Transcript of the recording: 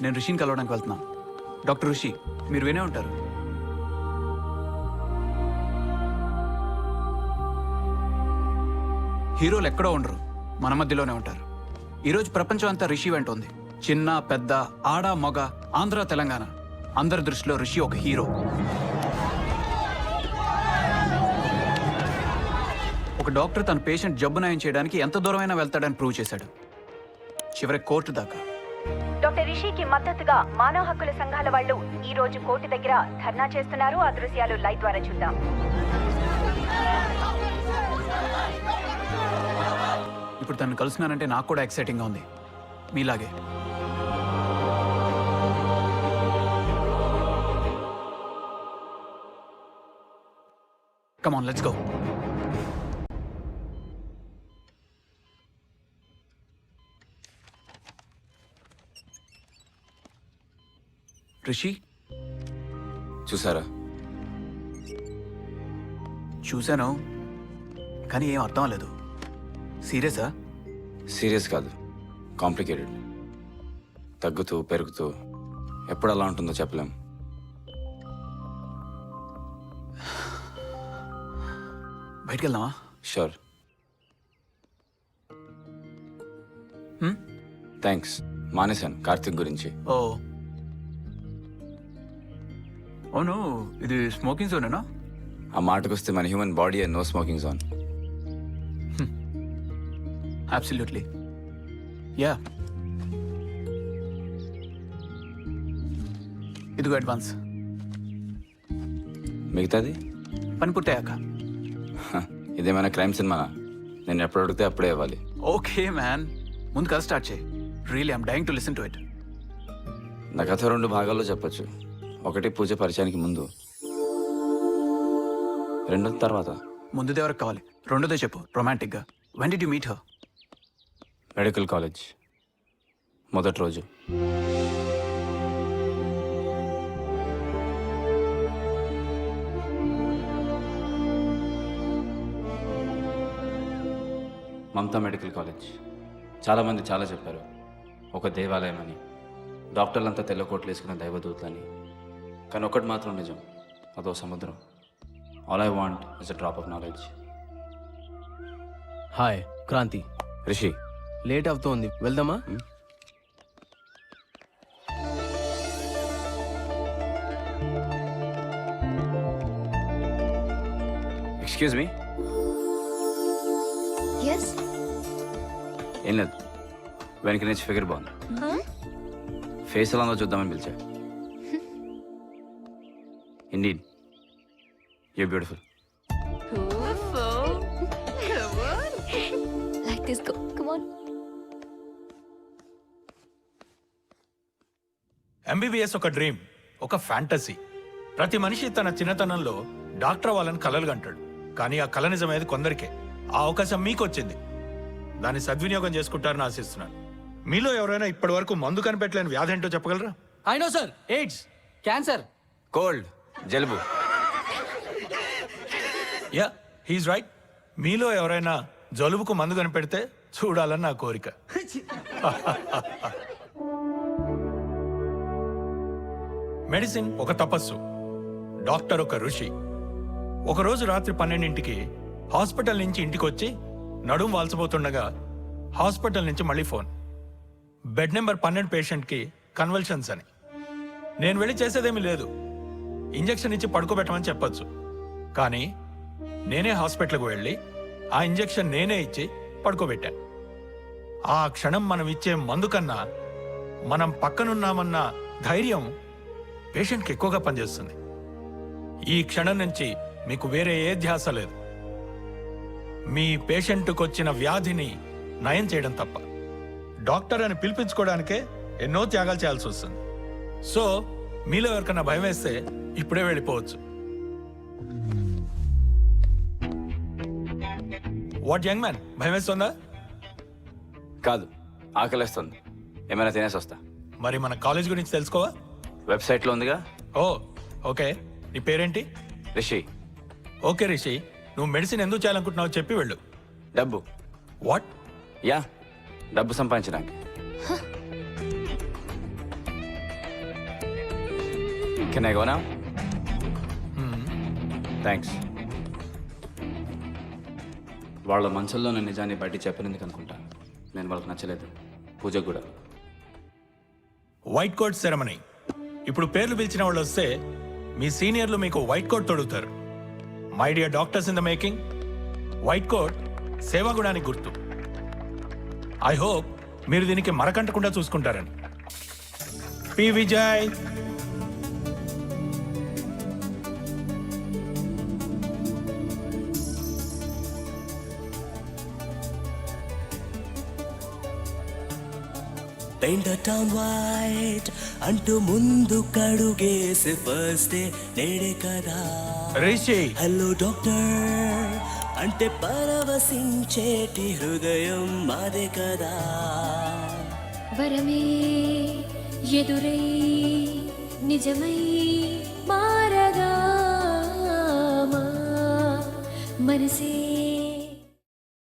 నేను రిషిని కలవడానికి వెళ్తున్నాను. డాక్టర్ రిషి, మీరు వినే ఉంటారు. హీరోలు ఎక్కడో ఉండరు, మన మధ్యలోనే ఉంటారు. ఈరోజు ప్రపంచం అంతా రిషి వెంట ఉంది. చిన్న పెద్ద, ఆడ మగ, ఆంధ్ర తెలంగాణ, అందరి దృష్టిలో రిషి ఒక హీరో. ఒక డాక్టర్ తన పేషెంట్ జబ్బు నయం చేయడానికి ఎంత దూరమైనా వెళ్తాడని ప్రూవ్ చేశాడు, చివరి కోర్టు దాకా. డాక్టర్ రిషికి మద్దతుగా మానవ హక్కుల సంఘాల వాళ్ళు ఈ రోజు కోర్టు దగ్గర ధర్నా చేస్తున్నారు. ఆ దృశ్యాలు లైవ్ ద్వారా చూద్దాం. ఇప్పుడు తను కలుస్తున్నానంటే నాకు కూడా ఎక్సైటింగ్గా ఉంది, మీలాగే. Come on, let's go. Rishi, చూసారా? చూశాను, కానీ ఏం అర్థం లేదు. సీరియసా? సీరియస్ కాదు, కాంప్లికేటెడ్. తగ్గుతూ పెరుగుతూ ఎప్పుడు అలా ఉంటుందో చెప్పలేం. బయటికి వెళ్దామా? షూర్. థ్యాంక్స్, మానేశాను కార్తిక్ గురించి. ఓ అవును, ఇది స్మోకింగ్ జోనేనా? ఆ మాటకొస్తే మన human body and no smoking zone. Absolutely, yeah. ఇదిగో అడ్వాన్స్. మిగతాది పని పూర్తయ్యాక. ఇదేమైనా క్రైమ్ సినిమానా? నేను ఎప్పుడు అడిగితే అప్పుడే ఇవ్వాలి. ఓకే మ్యాన్, ముందు కథ స్టార్ట్ చేయి. Really I'm dyeing to listen to it. నా కథ 2 భాగాల్లో చెప్పొచ్చు. ఒకటి పూజ పరిచయానికి ముందు, రెండోది తర్వాత. ముందుది ఎవరికి కావాలి? రెండోదే చెప్పు, రొమాంటిక్గా. When did you meet her? Medical college మొదటి రోజు. Mamata medical college. చాలామంది చాలా చెప్పారు, ఒక దేవాలయం అని, డాక్టర్లంతా తెల్ల కోట్లు వేసుకున్న దైవదూతలని. కానీ ఒకటి మాత్రం నిజం, అదో సముద్రం. All I want is a drop of knowledge. Hi Kranti. Rishi, late అవుతోంది, వెళ్దామా? Excuse me. ఏం లేదు, వెనక నుంచి ఫిగర్ బాగుంది. ఫేస్ ఎలా ఉందో చూద్దామని పిలిచా. Indeed you beautiful. Like this, go. Come on. MBBS ఒక డ్రీమ్, ఒక ఫ్యాంటసీ. ప్రతి మనిషి తన చిన్నతనంలో డాక్టర్ అవ్వాలని కలలు కంటాడు. కానీ ఆ కల నిజమయ్యేది కొందరికే. ఆ అవకాశం మీకు వచ్చింది, దాన్ని సద్వినియోగం చేసుకుంటారని ఆశిస్తున్నాను. మీలో ఎవరైనా ఇప్పటి వరకు మందు కనిపెట్టలేని వ్యాధి ఏంటో చెప్పగలరా? I know sir, AIDS, cancer, cold, జలుబు. Yeah, he's right. మీలో ఎవరైనా జలుబుకు మందు కనిపెడితే చూడాలని నా కోరిక. మెడిసిన్ ఒక తపస్సు, డాక్టర్ ఒక ఋషి. ఒకరోజు రాత్రి 12ంటికి హాస్పిటల్ నుంచి ఇంటికి వచ్చి నడుం వాల్చబోతుండగా హాస్పిటల్ నుంచి మళ్ళీ ఫోన్. బెడ్ నెంబర్ 12 పేషెంట్కి కన్వల్షన్స్ అని. నేను వెళ్ళి చేసేదేమీ లేదు, ఇంజెక్షన్ ఇచ్చి పడుకోబెట్టమని చెప్పొచ్చు. కానీ నేనే హాస్పిటల్కి వెళ్ళి ఆ ఇంజెక్షన్ నేనే ఇచ్చి పడుకోబెట్టాను. ఆ క్షణం మనం ఇచ్చే మందు కన్నా మనం పక్కనున్నామన్న ధైర్యం పేషెంట్కి ఎక్కువగా పనిచేస్తుంది. ఈ క్షణం నుంచి మీకు వేరే ఏ ధ్యాస లేదు, మీ పేషెంట్కు వచ్చిన వ్యాధిని నయం చేయడం తప్ప. డాక్టర్ అని పిలిపించుకోవడానికే ఎన్నో త్యాగాలు చేయాల్సి వస్తుంది. సో మీలో ఎవరికన్నా భయం వేస్తే ఇప్పుడే వెళ్ళిపోవచ్చు. వాట్ యంగ్ మ్యాన్, భయం వేస్తుందా? కాదు, ఆకలేస్తుంది. ఏమైనా తినేసి వస్తా. మరి మన కాలేజ్ గురించి తెలుసుకోవా? వెబ్సైట్లో ఉందిగా. ఓ ఓకే, నీ పేరేంటి? రిషి. ఓకే రిషి, నువ్వు మెడిసిన్ ఎందుకు చేయాలనుకుంటున్నావు చెప్పి వెళ్ళు. డబ్బు. వాట్? యా, డబ్బు సంపాదించడానికి. Can I go now? Thanks. వాళ్ళ మనసుల్లో నేను నిజాన్ని బయట చెప్పినందుకు అనుకుంటా నేను వాళ్ళకి నచ్చలేదు. పూజకు కూడా. White coat ceremony. ఇప్పుడు పేర్లు పిలిచిన వాళ్ళు వస్తే మీ సీనియర్లు మీకు వైట్ కోట్ తొడుగుతారు. My dear doctors in the making, white coat సేవాగుణానికి గుర్తు. ఐ హోప్ మీరు దీనికి మరకంటకుండా చూసుకుంటారని. P Vijay. Paint town white అంటూ ముందు కడుగేసే ఫస్ట్ డే నేడే కదా. రిషి. హలో డాక్టర్ అంటే పరవశించేటి హృదయం మాదే కదా. వరమే ఎదురై నిజమై మారగా మా మనసే